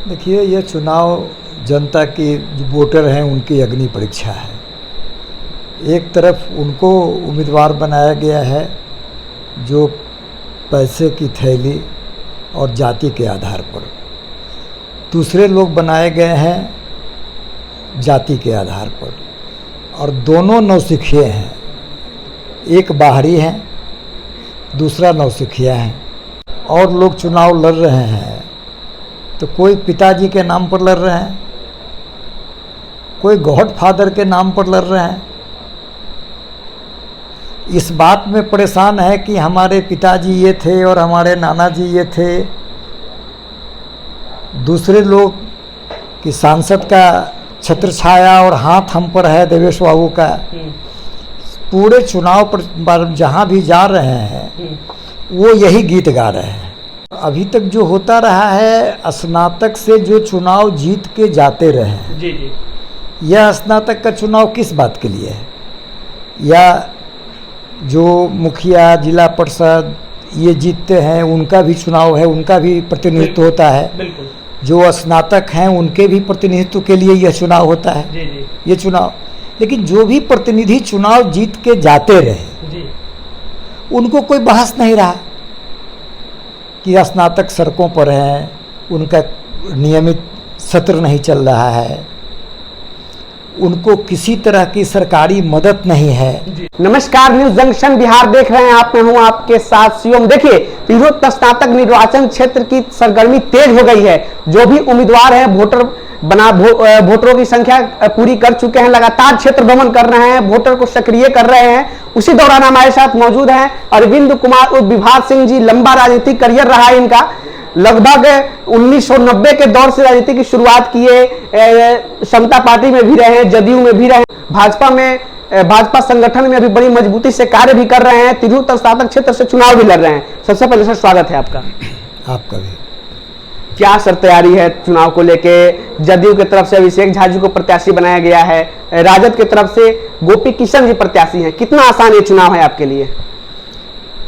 देखिए, ये चुनाव जनता की जो वोटर हैं उनकी अग्नि परीक्षा है। एक तरफ उनको उम्मीदवार बनाया गया है जो पैसे की थैली और जाति के आधार पर, दूसरे लोग बनाए गए हैं जाति के आधार पर, और दोनों नौसिखिए हैं। एक बाहरी है, दूसरा नौसिखिया है। और लोग चुनाव लड़ रहे हैं तो कोई पिताजी के नाम पर लड़ रहे हैं, कोई गॉड फादर के नाम पर लड़ रहे हैं। इस बात में परेशान है कि हमारे पिताजी ये थे और हमारे नाना जी ये थे। दूसरे लोग कि सांसद का छत्र छाया और हाथ हम पर है देवेश बाबू का। पूरे चुनाव पर जहाँ भी जा रहे हैं वो यही गीत गा रहे हैं। अभी तक जो होता रहा है, स्नातक से जो चुनाव जीत के जाते रहे हैं, जी जी, यह स्नातक का चुनाव किस बात के लिए है? या जो मुखिया, जिला परिषद ये जीतते हैं उनका भी चुनाव है, उनका भी प्रतिनिधित्व होता है। बिल्कुल। जो स्नातक हैं उनके भी प्रतिनिधित्व के लिए यह चुनाव होता है। जी जी, ये चुनाव, लेकिन जो भी प्रतिनिधि चुनाव जीत के जाते रहे जी, उनको कोई बहस नहीं रहा कि स्नातक सड़कों पर हैं, उनका नियमित सत्र नहीं चल रहा है, उनको किसी तरह की सरकारी मदद नहीं है। नमस्कार, न्यूज जंक्शन बिहार देख रहे हैं आप। मैं हूं आपके साथ शिवम। देखिए, तिरहुत स्नातक निर्वाचन क्षेत्र की सरगर्मी तेज हो गई है। जो भी उम्मीदवार हैं वोटरों की संख्या पूरी कर चुके हैं, लगातार क्षेत्र भ्रमण कर रहे हैं, वोटर को सक्रिय कर रहे हैं। उसी दौरान हमारे साथ मौजूद हैं अरविंद कुमार उर्फ विभाग सिंह जी। लंबा राजनीतिक करियर रहा है इनका। लगभग 1990 के दौर से राजनीति की शुरुआत किए, समता पार्टी में भी रहे हैं, जदयू में भी रहे, भाजपा संगठन में अभी बड़ी मजबूती से कार्य भी कर रहे हैं। तिरहुत स्नातक क्षेत्र से चुनाव भी लड़ रहे हैं। सबसे पहले सर स्वागत है आपका। आपका भी। क्या सर तैयारी है चुनाव को लेके? जदयू की तरफ से अभिषेक झा जी को प्रत्याशी बनाया गया है, राजद की तरफ से गोपी किशन जी प्रत्याशी हैं। कितना आसान ये चुनाव है आपके लिए?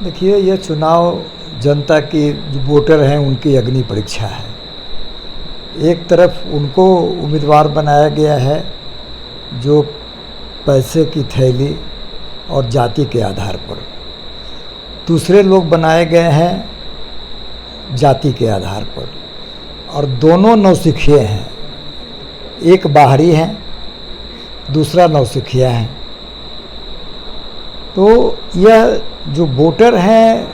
देखिए, यह चुनाव जनता की जो वोटर हैं उनकी अग्नि परीक्षा है। एक तरफ उनको उम्मीदवार बनाया गया है जो पैसे की थैली और जाति के आधार पर, दूसरे लोग बनाए गए हैं जाति के आधार पर, और दोनों नौसिखिए हैं। एक बाहरी है, दूसरा नौसिखिया है। तो यह जो वोटर हैं,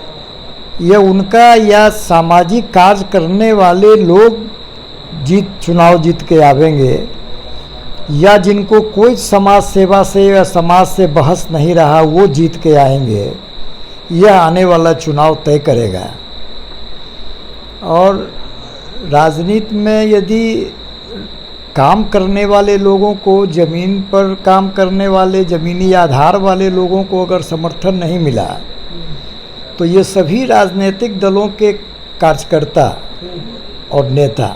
यह उनका या सामाजिक कार्य करने वाले लोग चुनाव जीत के आवेंगे, या जिनको कोई समाज सेवा से या समाज से बहस नहीं रहा वो जीत के आएंगे, यह आने वाला चुनाव तय करेगा। और राजनीति में यदि काम करने वाले लोगों को, ज़मीन पर काम करने वाले, ज़मीनी आधार वाले लोगों को अगर समर्थन नहीं मिला तो ये सभी राजनीतिक दलों के कार्यकर्ता और नेता,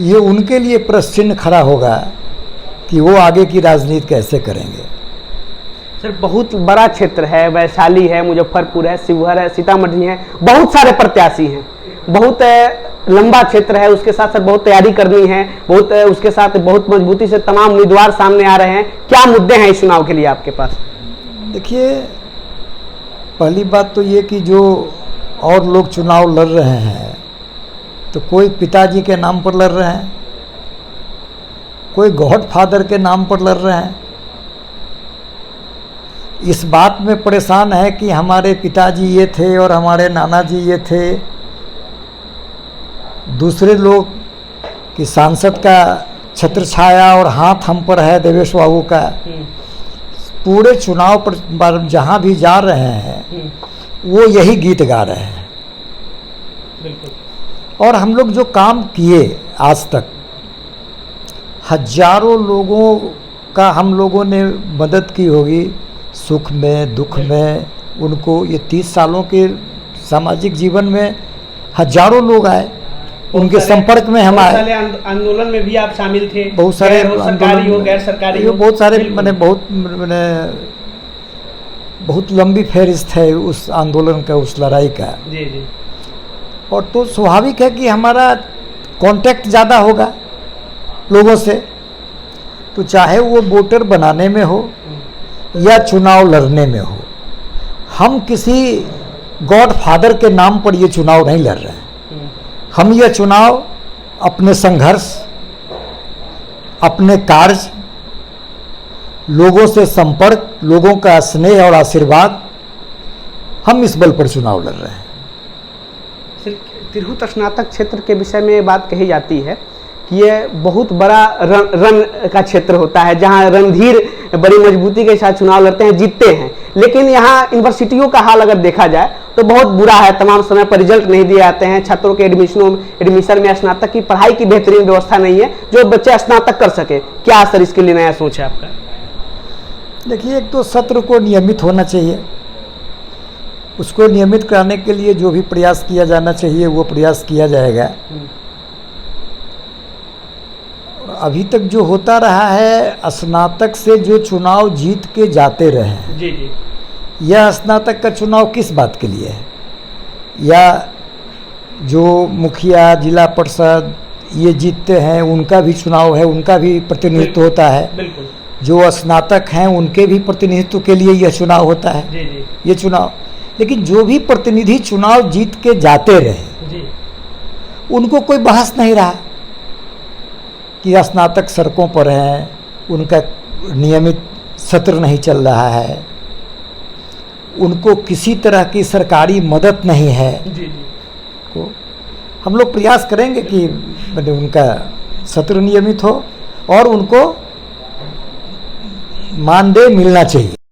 ये उनके लिए प्रश्न चिन्ह खड़ा होगा कि वो आगे की राजनीति कैसे करेंगे। सर, बहुत बड़ा क्षेत्र है, वैशाली है, मुजफ्फरपुर है, शिवहर है, सीतामढ़ी है, बहुत सारे प्रत्याशी हैं, बहुत लंबा क्षेत्र है। उसके साथ साथ बहुत तैयारी करनी है, उसके साथ बहुत मजबूती से तमाम उम्मीदवार सामने आ रहे हैं। क्या मुद्दे हैं इस चुनाव के लिए आपके पास? देखिए, पहली बात तो ये कि जो और लोग चुनाव लड़ रहे हैं तो कोई पिताजी के नाम पर लड़ रहे हैं, कोई गॉड फादर के नाम पर लड़ रहे हैं। इस बात में परेशान है कि हमारे पिताजी ये थे और हमारे नाना जी ये थे। दूसरे लोग कि सांसद का छत्र छाया और हाथ हम पर है देवेश बाबू का। पूरे चुनाव पर जहाँ भी जा रहे हैं वो यही गीत गा रहे हैं। बिल्कुल। और हम लोग जो काम किए आज तक, हजारों लोगों का हम लोगों ने मदद की होगी, सुख में दुख में। उनको ये 30 सालों के सामाजिक जीवन में हजारों लोग आए, उनके संपर्क में हम आए। आंदोलन में भी आप शामिल थे, बहुत सारे सरकारी हो, गैर सरकारी हो, बहुत सारे बहुत लंबी फहरिस्त है उस आंदोलन का, उस लड़ाई का। जी जी। और तो स्वाभाविक है कि हमारा कांटेक्ट ज़्यादा होगा लोगों से, तो चाहे वो वोटर बनाने में हो या चुनाव लड़ने में हो, हम किसी गॉड फादर के नाम पर ये चुनाव नहीं लड़ रहे हैं। हम ये चुनाव अपने संघर्ष, अपने कार्य, लोगों से संपर्क, लोगों का स्नेह और आशीर्वाद, हम इस बल पर चुनाव लड़ रहे हैं। तिरहुत स्नातक क्षेत्र के विषय में बात कही जाती है कि ये बहुत बड़ा रन का क्षेत्र होता है, जहां रणधीर बड़ी मजबूती के साथ चुनाव लड़ते हैं, जीतते हैं। लेकिन यहाँ यूनिवर्सिटियों का हाल अगर देखा जाए तो बहुत बुरा है। तमाम समय पर रिजल्ट नहीं दिए जाते हैं, छात्रों के एडमिशन में स्नातक की पढ़ाई की बेहतरीन व्यवस्था नहीं है जो बच्चे स्नातक कर सके। क्या सर इसके लिए नया सोच है आपका? देखिए, एक तो सत्र को नियमित होना चाहिए, उसको नियमित कराने के लिए जो भी प्रयास किया जाना चाहिए वो प्रयास किया जाएगा। अभी तक जो होता रहा है, स्नातक से जो चुनाव जीत के जाते रहे हैं, जी जी, यह स्नातक का चुनाव किस बात के लिए है? या जो मुखिया, जिला परिषद ये जीतते हैं उनका भी चुनाव है, उनका भी प्रतिनिधित्व होता है। बिल्कुल। जो स्नातक हैं उनके भी प्रतिनिधित्व के लिए यह चुनाव होता है, जी जी, ये चुनाव। लेकिन जो भी प्रतिनिधि चुनाव जीत के जाते रहे जी, उनको कोई बहस नहीं रहा कि स्नातक सड़कों पर हैं, उनका नियमित सत्र नहीं चल रहा है, उनको किसी तरह की सरकारी मदद नहीं है। जी जी, तो हम लोग प्रयास करेंगे कि उनका सत्र नियमित हो और उनको मानदेय मिलना चाहिए।